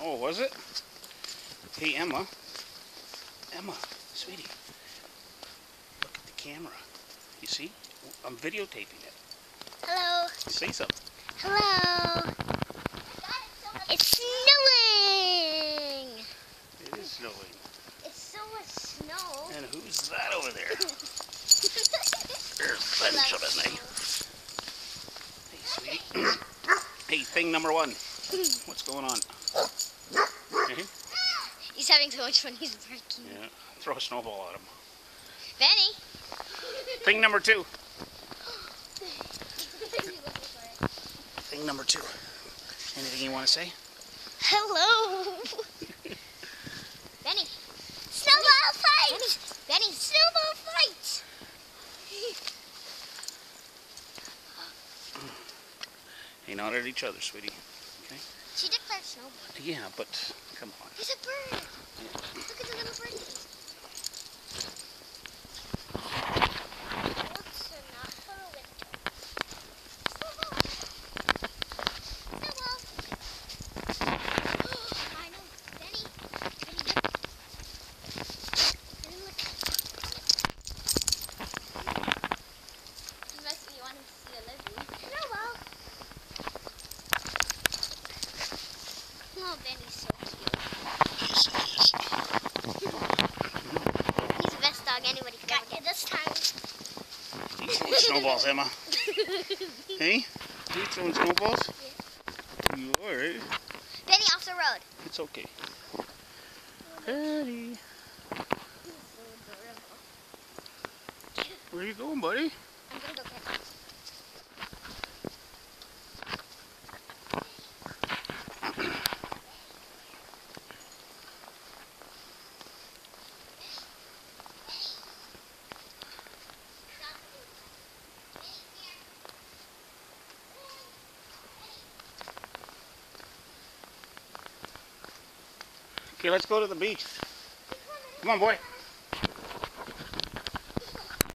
Oh, was it? Hey, Emma. Emma, sweetie. Look at the camera. You see? I'm videotaping it. Hello. Say something. Hello. It's snowing. It is snowing. It's so much snow. And who's that over there? There's Benjamin. Hey, sweetie. Hey, thing number one. What's going on? He's having so much fun, he's barking. Yeah, throw a snowball at him. Benny. Thing number two. Thing number two. Anything you want to say? Hello. Benny. Snowball fight. Benny, snowball fight. Hey, not at each other, sweetie. Okay? She declared snowball. Yeah, but come on. There's a bird. Look at the little birdie. Books are not for winter. Snowball. Snowball. I know. Benny. Benny, look. Benny, look. Unless you want to see a living. Snowball. Oh, Benny's so cute. Yes, he is. He's the best dog anybody could ever get this time. He's throwing snowballs, Emma. Hey? Are you throwing snowballs? Yeah. You are, right? Benny, off the road. It's okay. Daddy. Where are you going, buddy? I'm gonna go catch him. Okay, let's go to the beach. Come on, boy.